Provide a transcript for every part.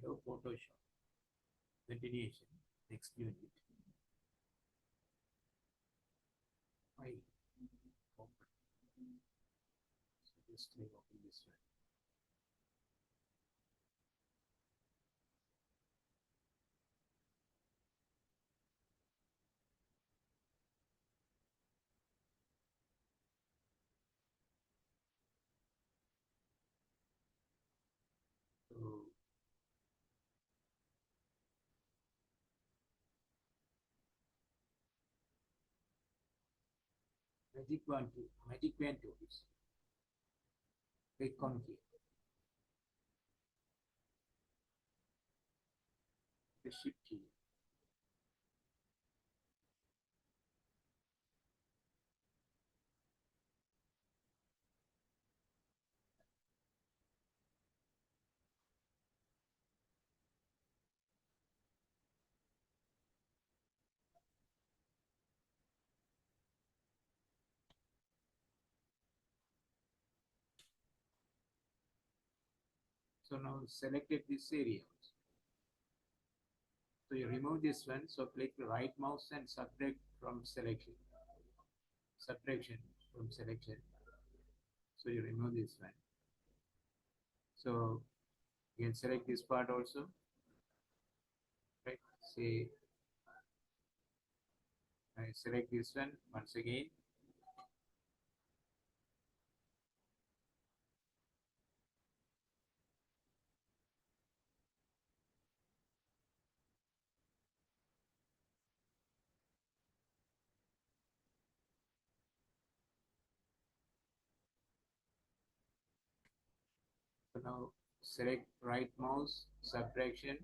So Photoshop. Continuation. Next unit. File. Open. So just click open this one. So magic pen tools. Click on here. The shift key. So now selected this area. So you remove this one. So click the right mouse and subtract from selection. Subtraction from selection. So you remove this one. So you can select this part also. Right. Say I select this one once again. So now select right mouse, subtraction,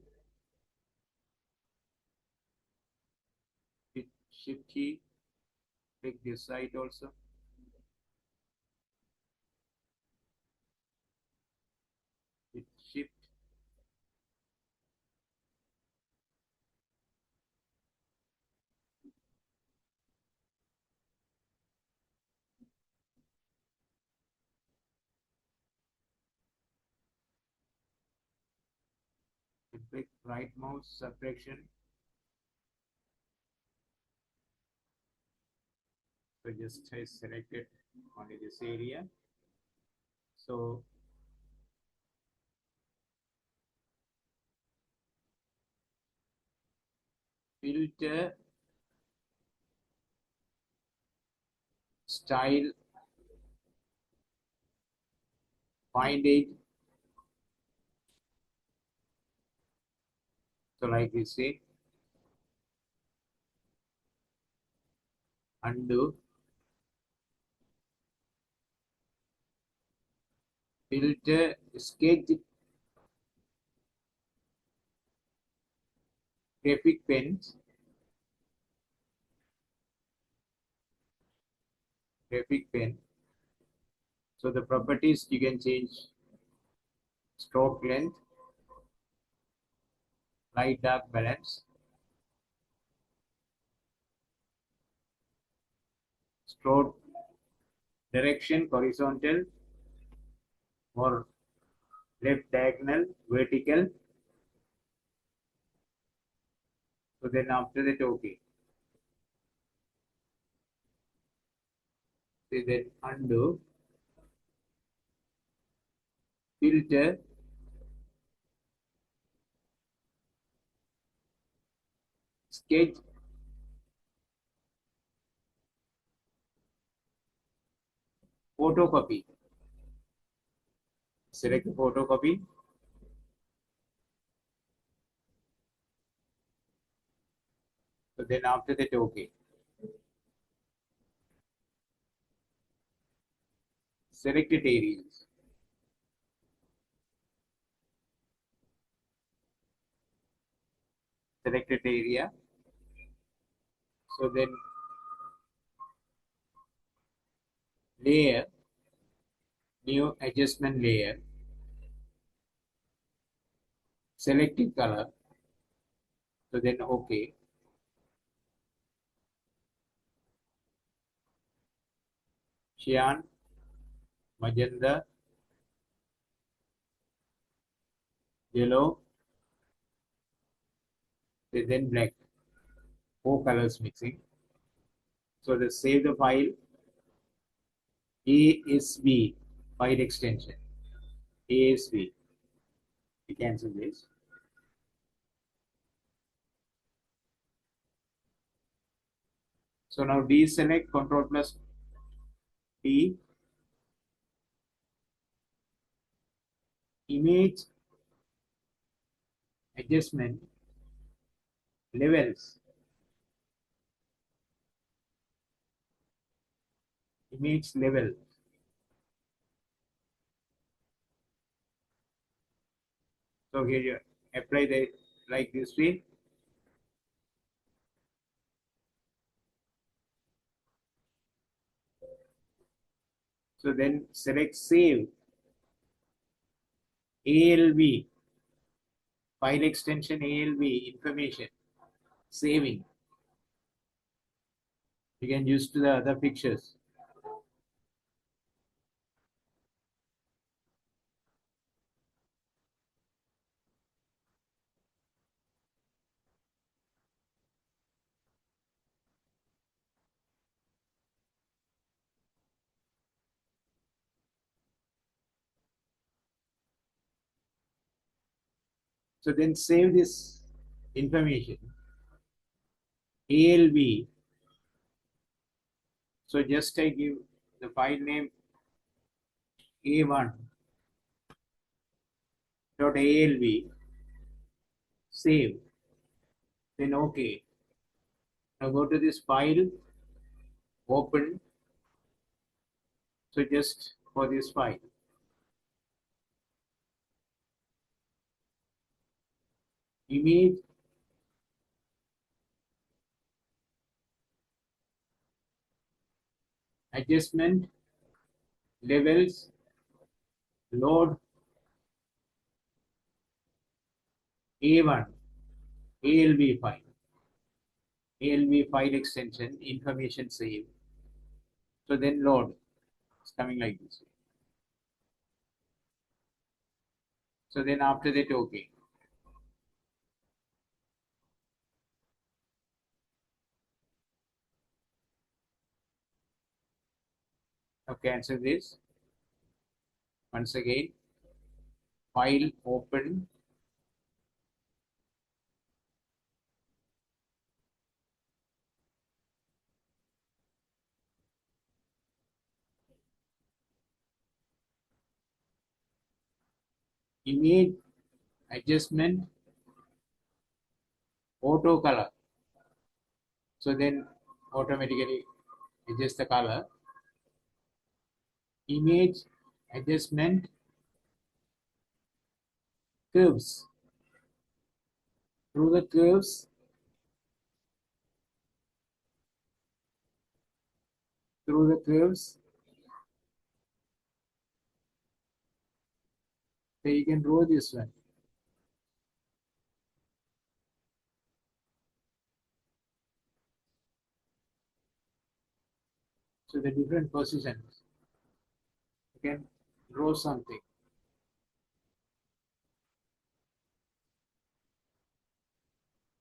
hit shift key, click this side also. Hit shift, click right mouse, subtraction. So just selected only this area. So filter, style, find it. So like we say, undo, filter, sketch, graphic pens, graphic pen. So the properties you can change stroke length, light dark balance, stroke direction horizontal or left diagonal, vertical. So then after that, okay. So then undo, filter, sketch, photocopy. Select photocopy. So then after that, okay. Selected areas. Selected area. So then layer, new adjustment layer. Selected color. So then okay. Cyan, magenta, yellow, then black, four colors mixing. So let's save the file ASB file extension. ASB. We cancel this. So now deselect Control plus D, image adjustment levels, image level. So here you apply the like this way. So then select save ALV file extension ALV information saving. You can use to the other pictures. So then save this information ALV. So just I give the file name A1.alv, save, then OK. Now go to this file, open. So just for this file, image adjustment levels load A1 ALV file, ALV file extension information save. So then load. It's coming like this. So then after that, OK. Now cancel this. Once again, file open. Image adjustment auto color. So then automatically adjust the color. Image adjustment curves. Through the curves, so you can draw this one. So the different positions, you can draw something.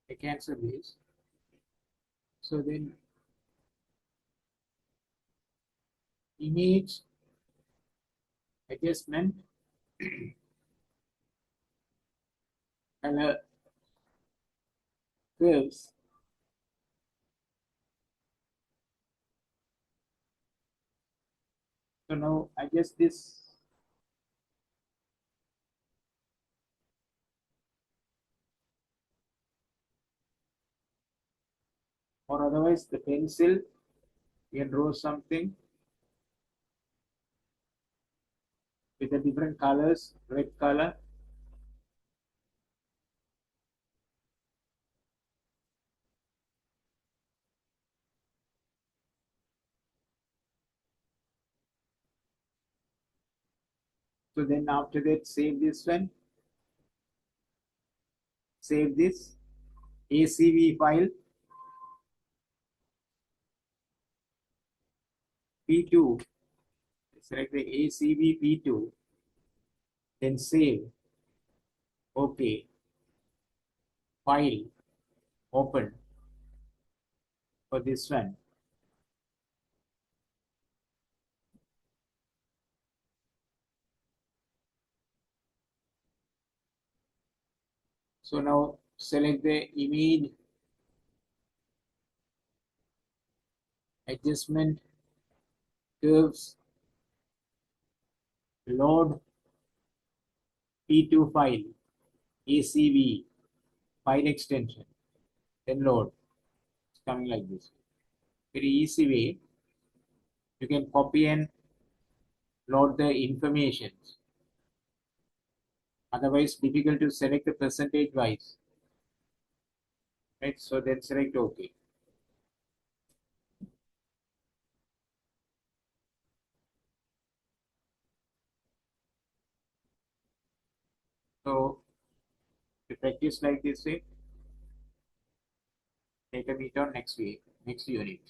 I cancel this. So then image adjustment color curves. So now adjust this. Or otherwise the pencil, you can draw something with the different colors, red color. So then after that, save this one. Save this ACV file P2. Select the ACV P2. Then save. OK. File. open for this one. So now select the image adjustment curves, load P2 file, ACV file extension, then load. It's coming like this. Very easy way. You can copy and load the information. Otherwise, difficult to select the percentage wise. Right? So then select OK. So to practice like this way, take a meet on next week, next unit.